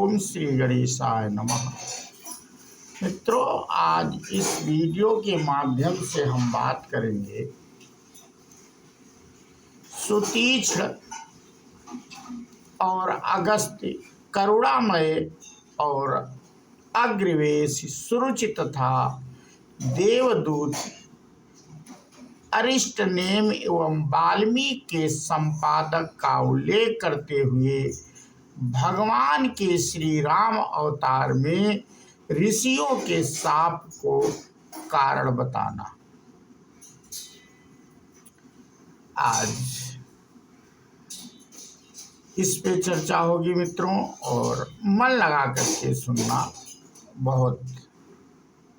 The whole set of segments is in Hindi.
ओम श्री गणेशाय नमः। मित्रों, आज इस वीडियो के माध्यम से हम बात करेंगे सुतीक्ष्ण और अगस्त्य, करुणामय और अग्रवेश, सुरुचि तथा देवदूत, अरिष्टनेम एवं वाल्मीकि के संपादक का उल्लेख करते हुए भगवान के श्री राम अवतार में ऋषियों के शाप को कारण बताना। आज इस पे चर्चा होगी मित्रों, और मन लगा करके सुनना। बहुत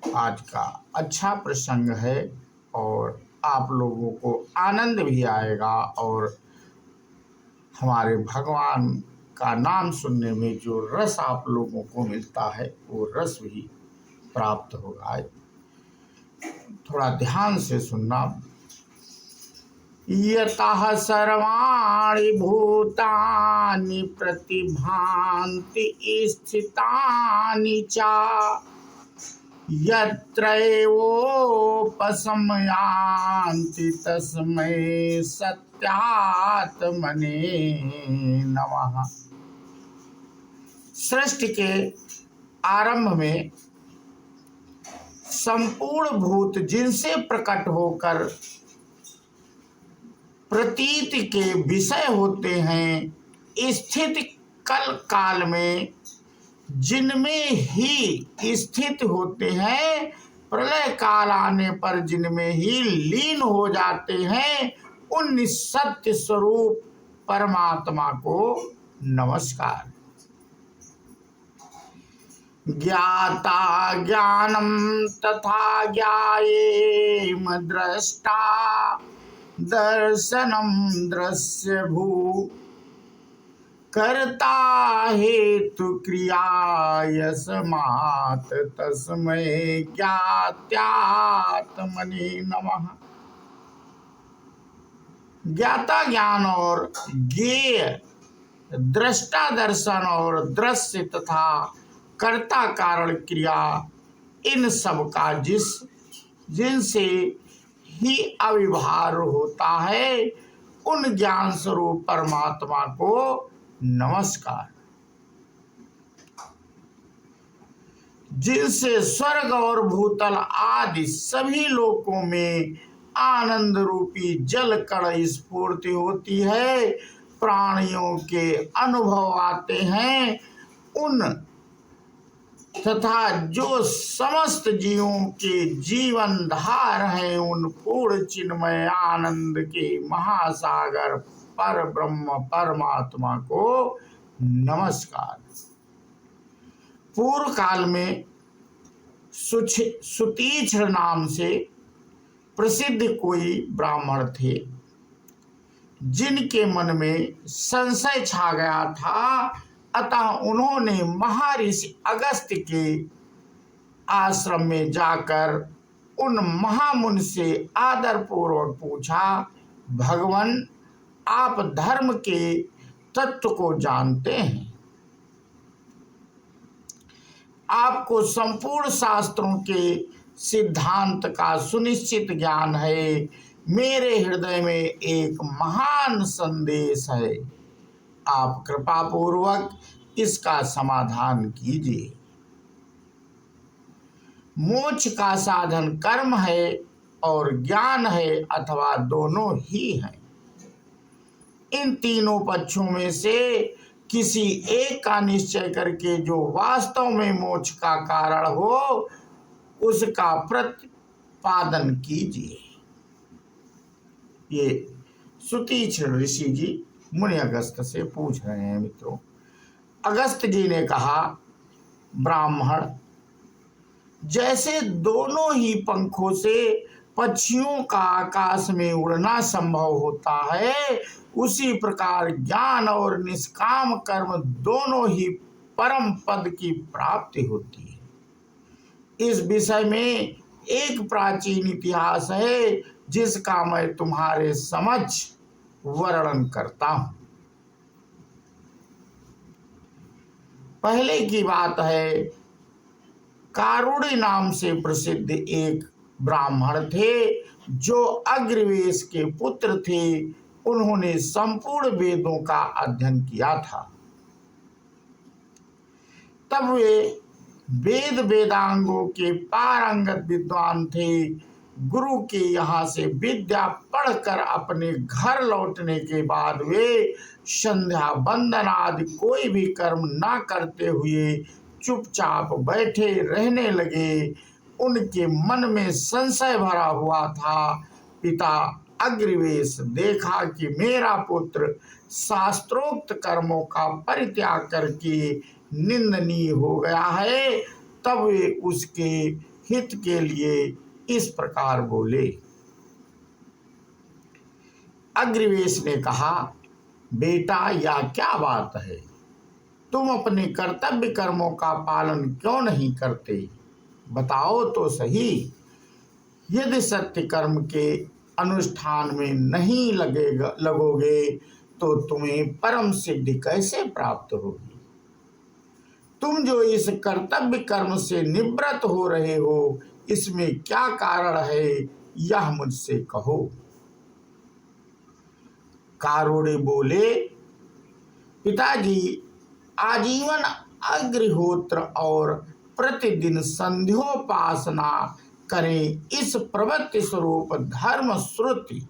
आज का अच्छा प्रसंग है और आप लोगों को आनंद भी आएगा और हमारे भगवान का नाम सुनने में जो रस आप लोगों को मिलता है वो रस भी प्राप्त होगा। थोड़ा ध्यान से सुनना। यतः सर्वाणि भूतानि प्रतिभान्ति स्थितानि च यत्रैवोपशमयान्ति तस्मै सत्यात्मने नमः। सृष्टि के आरंभ में संपूर्ण भूत जिनसे प्रकट होकर प्रतीत के विषय होते हैं, स्थित कल काल में जिनमें ही स्थित होते हैं, प्रलय काल आने पर जिनमें ही लीन हो जाते हैं, उन निसत्य स्वरूप परमात्मा को नमस्कार। ज्ञाता ज्ञानम तथा ज्ञायेम दृष्टा दर्शनम दृश्य भू कर्ता हेतु क्रिया यस्मात् तस्मै ज्ञात्यात्मने नमः। ज्ञाता ज्ञान और ज्ञेय, दृष्टा दर्शन और दृश्य तथा कर्ता कारण क्रिया, इन सब का जिनसे ही अविभार होता है, उन ज्ञान स्वरूप परमात्मा को नमस्कार। जिनसे स्वर्ग और भूतल आदि सभी लोकों में आनंद रूपी जल कण स्फूर्ति होती है, प्राणियों के अनुभव आते हैं, उन तथा जो समस्त जीवों के जीवन धार हैं, उन पूर्ण चिन्मय आनंद के महासागर पर ब्रह्म परमात्मा को नमस्कार। पूर्व काल में सुतीक्ष्ण नाम से प्रसिद्ध कोई ब्राह्मण थे, जिनके मन में संशय छा गया था। अतः उन्होंने महर्षि अगस्त्य के आश्रम में जाकर उन महामुनि से आदर पूर्वक पूछा, भगवान, आप धर्म के तत्व को जानते हैं, आपको संपूर्ण शास्त्रों के सिद्धांत का सुनिश्चित ज्ञान है। मेरे हृदय में एक महान संदेश है, आप कृपा पूर्वक इसका समाधान कीजिए। मोक्ष का साधन कर्म है और ज्ञान है, अथवा दोनों ही हैं। इन तीनों पक्षों में से किसी एक का निश्चय करके जो वास्तव में मोक्ष का कारण हो, उसका प्रतिपादन कीजिए। ये सुतीक्ष्ण ऋषि जी मुनि अगस्त से पूछ रहे हैं। मित्रों, अगस्त जी ने कहा, ब्राह्मण, जैसे दोनों ही पंखों से पक्षियों का आकाश में उड़ना संभव होता है, उसी प्रकार ज्ञान और निष्काम कर्म दोनों ही परम पद की प्राप्ति होती है। इस विषय में एक प्राचीन इतिहास है, जिसका मैं तुम्हारे समक्ष वर्णन करता हूं। पहले की बात है, कारुणी नाम से प्रसिद्ध एक ब्राह्मण थे जो अग्रवेश के पुत्र थे। उन्होंने संपूर्ण वेदों का अध्ययन किया था। तब वे वेद वेदांगों के पारंगत विद्वान थे। गुरु के यहाँ से विद्या पढ़कर अपने घर लौटने के बाद वे संध्या वंदन आदि कोई भी कर्म ना करते हुए चुपचाप बैठे रहने लगे। उनके मन में संशय भरा हुआ था। पिता अग्रवेश देखा कि मेरा पुत्र शास्त्रोक्त कर्मों का परित्याग करके निंदनीय हो गया है। तब वे उसके हित के लिए इस प्रकार बोले। अग्रवेश ने कहा, बेटा यह क्या बात है? तुम अपने कर्तव्य कर्मों का पालन क्यों नहीं करते? बताओ तो सही। यदि सत्य कर्म के अनुष्ठान में नहीं लगोगे तो तुम्हें परम सिद्धि कैसे प्राप्त होगी? तुम जो इस कर्तव्य कर्म से निवृत्त हो रहे हो, इसमें क्या कारण है, यह मुझसे कहो। कारुणी बोले, पिताजी, आजीवन अग्निहोत्र और प्रतिदिन संध्योपासना करें, इस प्रवृत्ति स्वरूप धर्म श्रुति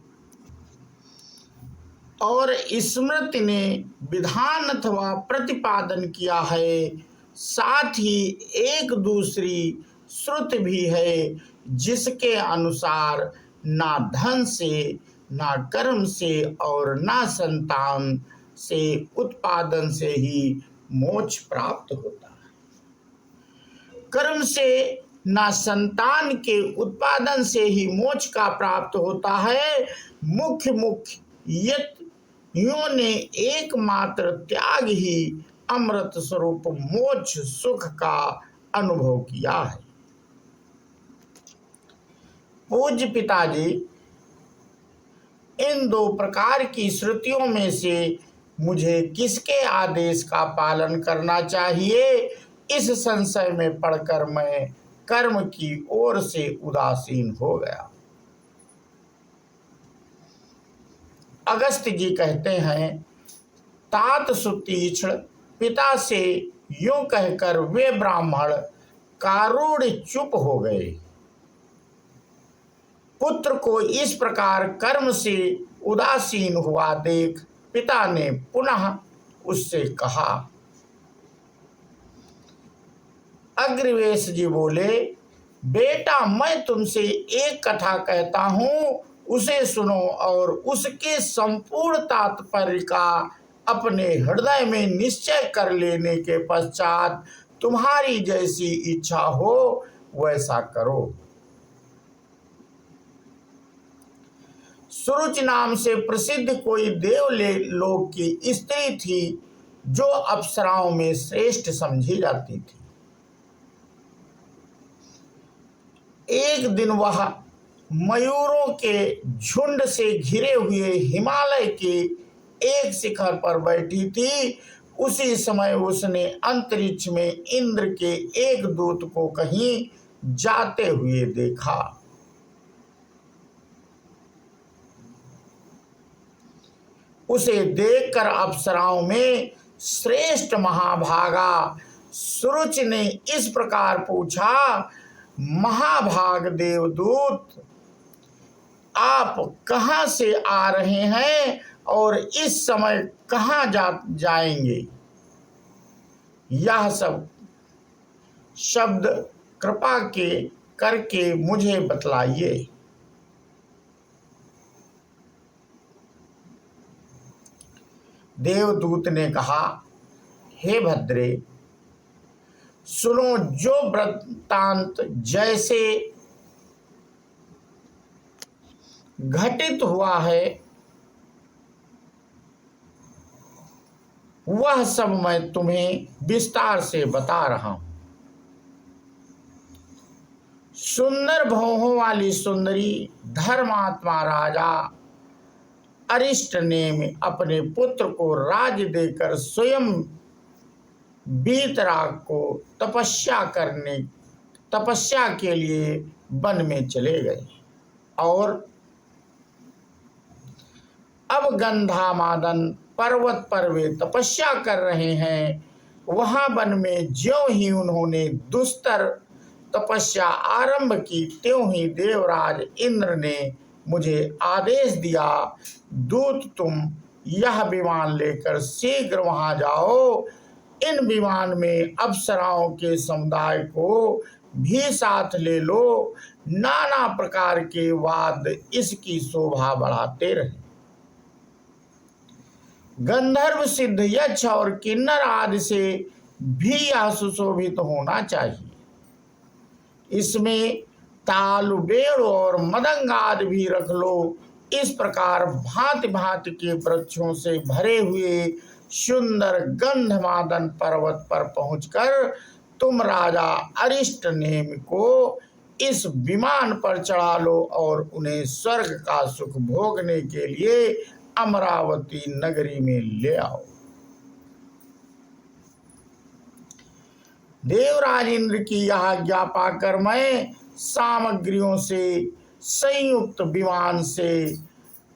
और स्मृति ने विधान अथवा प्रतिपादन किया है। साथ ही एक दूसरी श्रुति भी है जिसके अनुसार ना धन से, ना कर्म से और ना संतान से उत्पादन से ही मोक्ष प्राप्त होता है। कर्म से ना संतान के उत्पादन से ही मोक्ष का प्राप्त होता है। मुख्य यतियों ने एकमात्र त्याग ही अमृत स्वरूप मोक्ष सुख का अनुभव किया है। पूज्य पिताजी, इन दो प्रकार की श्रुतियों में से मुझे किसके आदेश का पालन करना चाहिए, इस संशय में पड़कर मैं कर्म की ओर से उदासीन हो गया। अगस्त्य जी कहते हैं, तात सुतीक्ष्ण पिता से यूं कहकर वे ब्राह्मण कारुण्य चुप हो गए। पुत्र को इस प्रकार कर्म से उदासीन हुआ देख पिता ने पुनः उससे कहा। अग्रवेश जी बोले, बेटा मैं तुमसे एक कथा कहता हूँ, उसे सुनो और उसके संपूर्ण तात्पर्य का अपने हृदय में निश्चय कर लेने के पश्चात तुम्हारी जैसी इच्छा हो वैसा करो। सुरुचि नाम से प्रसिद्ध कोई देवलोक की स्त्री थी जो अप्सराओं में श्रेष्ठ समझी जाती थी। एक दिन वह मयूरों के झुंड से घिरे हुए हिमालय के एक शिखर पर बैठी थी। उसी समय उसने अंतरिक्ष में इंद्र के एक दूत को कहीं जाते हुए देखा। उसे देखकर अप्सराओं में श्रेष्ठ महाभागा सुरुचि ने इस प्रकार पूछा, महाभाग देवदूत, आप कहाँ से आ रहे हैं और इस समय कहाँ जाएंगे? यह सब शब्द कृपा करके मुझे बतलाइए। देवदूत ने कहा, हे भद्रे, सुनो, जो वृत्तांत जैसे घटित हुआ है वह सब मैं तुम्हें विस्तार से बता रहा हूं। सुंदर भौहों वाली सुंदरी धर्मात्मा राजा अरिष्ट ने अपने पुत्र को राज्य देकर स्वयं वीतराग को तपस्या के लिए वन में चले गए। और अब गंधामादन पर्वत पर वे तपस्या कर रहे हैं। वहां वन में ज्यों ही उन्होंने दुस्तर तपस्या आरंभ की, त्यों ही देवराज इंद्र ने मुझे आदेश दिया, दूत तुम यह विमान लेकर शीघ्र वहां जाओ। इन विमान में अप्सराओं के समुदाय को भी साथ ले लो। नाना प्रकार के वाद्य इसकी शोभा बढ़ाते रहे। गंधर्व, सिद्ध, यक्ष और किन्नर आदि से भी यह सुशोभित होना चाहिए। इसमें ताल, बेड़ और मदंग आदि भी रख लो। इस प्रकार भांति भांति के वृक्षों से भरे हुए सुंदर गंधमादन पर्वत पर पहुंचकर तुम राजा अरिष्टनेमि को इस विमान पर चढ़ा लो और उन्हें स्वर्ग का सुख भोगने के लिए अमरावती नगरी में ले आओ। देवराज इंद्र की यह आज्ञा पाकर मैं सामग्रियों से संयुक्त विमान से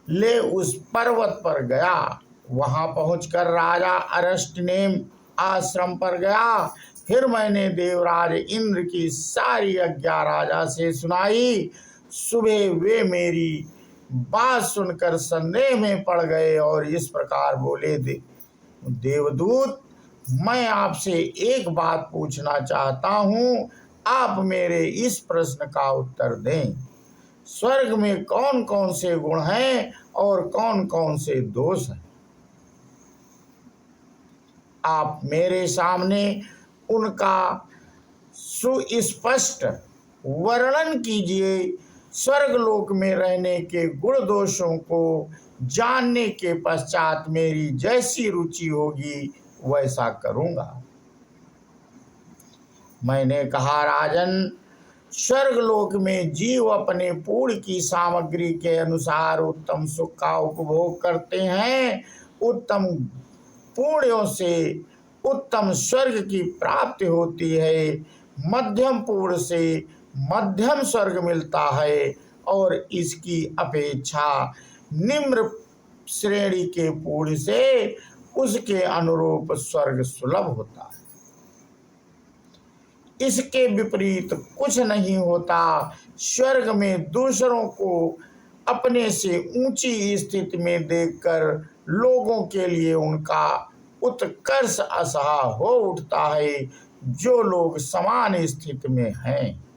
ले उस पर्वत पर गया। वहां पहुंचकर राजा अरिष्टनेमि आश्रम पर गया। फिर मैंने देवराज इंद्र की सारी आज्ञा राजा से सुनाई। सुबह वे मेरी बात सुनकर संदेह में पड़ गए और इस प्रकार बोले, देवदूत, मैं आपसे एक बात पूछना चाहता हूँ, आप मेरे इस प्रश्न का उत्तर दें। स्वर्ग में कौन कौन से गुण हैं और कौन कौन से दोष हैं? आप मेरे सामने उनका सुस्पष्ट वर्णन कीजिए। स्वर्गलोक में रहने के गुण दोषों को जानने के पश्चात मेरी जैसी रुचि होगी वैसा करूंगा। मैंने कहा, राजन, स्वर्गलोक में जीव अपने पूर्ण की सामग्री के अनुसार उत्तम सुख का उपभोग करते हैं। उत्तम पुण्यों से उत्तम स्वर्ग की प्राप्ति होती है। मध्यम पुण्य से मध्यम स्वर्ग मिलता है और इसकी अपेक्षा निम्न श्रेणी के पुण्य से उसके अनुरूप स्वर्ग सुलभ होता है। इसके विपरीत कुछ नहीं होता। स्वर्ग में दूसरों को अपने से ऊंची स्थिति में देखकर लोगों के लिए उनका उत्कर्ष असहा हो उठता है, जो लोग समान स्थिति में हैं।